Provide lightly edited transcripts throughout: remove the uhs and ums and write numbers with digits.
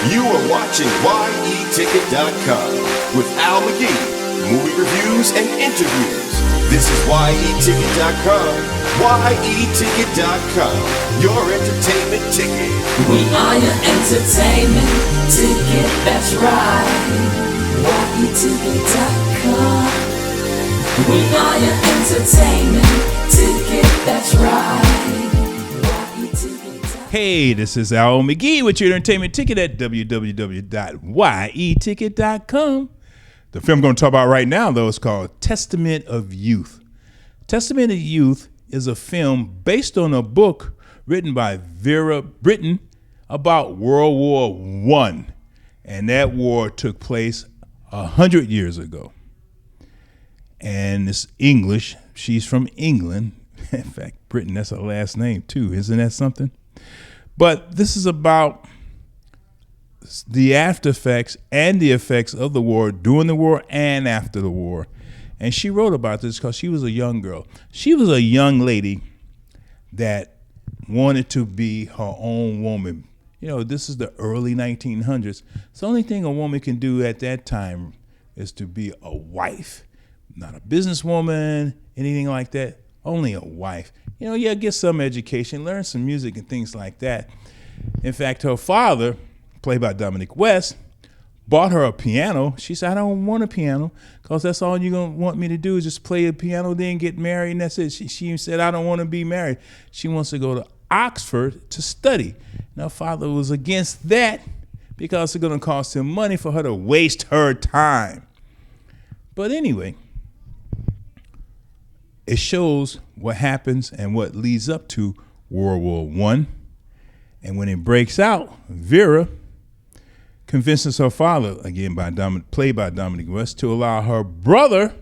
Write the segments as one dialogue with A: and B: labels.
A: You are watching YETicket.com with Al McGee, movie reviews and interviews. This is YETicket.com, YETicket.com, your entertainment ticket.
B: We are your entertainment ticket, that's right. YETicket.com. We are your entertainment ticket, that's right.
C: Hey, this is Al McGee with your entertainment ticket at www.yeticket.com. The film I'm going to talk about right now, though, is called Testament of Youth. Testament of Youth is a film based on a book written by Vera Brittain about World War I. And that war took place 100 years ago. And it's English. She's from England. In fact, Brittain, that's her last name, too. Isn't that something? But this is about the after effects and the effects of the war, during the war and after the war. And she wrote about this because she was a young girl. She was a young lady that wanted to be her own woman. You know, this is the early 1900s. So the only thing a woman can do at that time is to be a wife, not a businesswoman, anything like that. Only a wife. You know, yeah, get some education, learn some music and things like that. In fact, her father, played by Dominic West, bought her a piano. She said, I don't want a piano because that's all you're going to want me to do is just play a piano, then get married, and that's it. She said, I don't want to be married. She wants to go to Oxford to study. Now, her father was against that because it's going to cost him money for her to waste her time. But anyway, it shows what happens and what leads up to World War I. And when it breaks out, Vera convinces her father, again played by Dominic West, to allow her brother,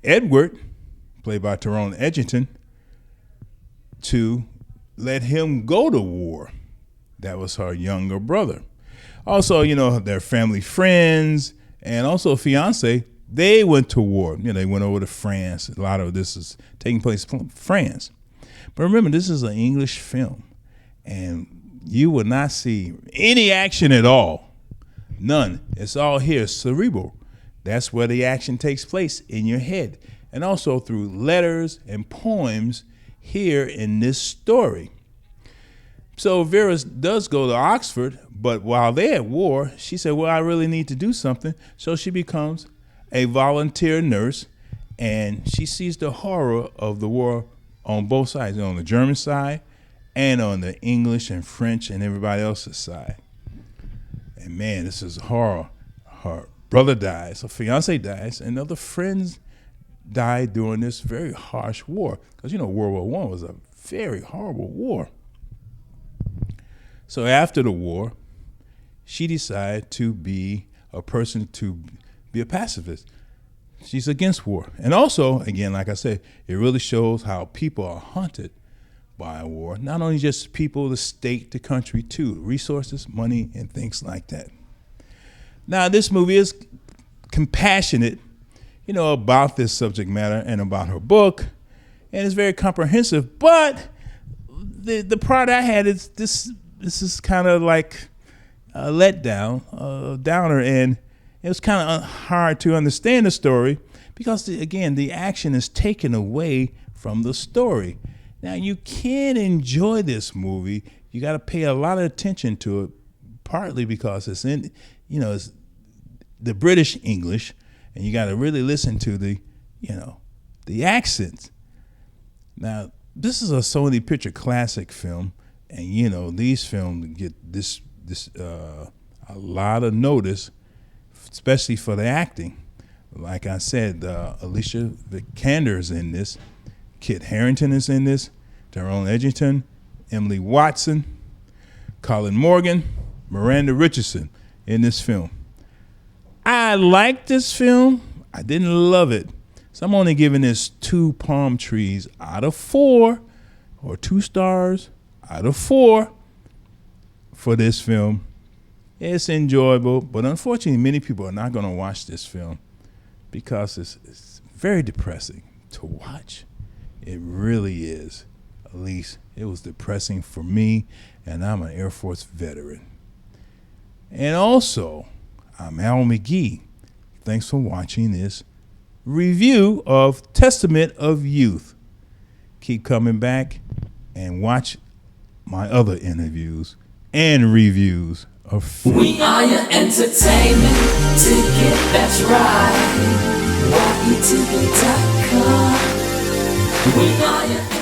C: Edward, played by Taron Egerton, to let him go to war. That was her younger brother. Also, you know, their family friends and also fiance, they went to war. You know, they went over to France. A lot of this is taking place in France. But remember, this is an English film, and you will not see any action at all. None. It's all here, cerebral. That's where the action takes place, in your head. And also through letters and poems here in this story. So Vera does go to Oxford, but while they're at war, she said, well, I really need to do something. So she becomes a volunteer nurse, and she sees the horror of the war on both sides, on the German side and on the English and French and everybody else's side. And man, this is horror. Her brother dies, her fiance dies, and other friends died during this very harsh war. Because, you know, World War I was a very horrible war. So after the war, she decided to be a person to be a pacifist. She's against war. And also, again, like I said, it really shows how people are haunted by a war. Not only just people, the state, the country, too. Resources, money, and things like that. Now, this movie is compassionate, you know, about this subject matter and about her book. And it's very comprehensive. But the part I had is this is kind of like a letdown, a downer, and it was kind of hard to understand the story because, again, the action is taken away from the story. Now, you can enjoy this movie. You got to pay a lot of attention to it, partly because it's in, you know, it's the British English, and you got to really listen to the, you know, the accents. Now, this is a Sony Picture Classic film, and, you know, these films get this a lot of notice, especially for the acting. Like I said, Alicia Vikander is in this. Kit Harington is in this. Taron Egerton, Emily Watson, Colin Morgan, Miranda Richardson in this film. I like this film. I didn't love it. So I'm only giving this 2 palm trees out of 4, or 2 stars out of 4 for this film. It's enjoyable, but unfortunately, many people are not going to watch this film because it's very depressing to watch. It really is. At least it was depressing for me, and I'm an Air Force veteran. And also, I'm Al McGee. Thanks for watching this review of Testament of Youth. Keep coming back and watch my other interviews and reviews of film.
B: We are your entertainment ticket, that's right. YETicket.com. We are your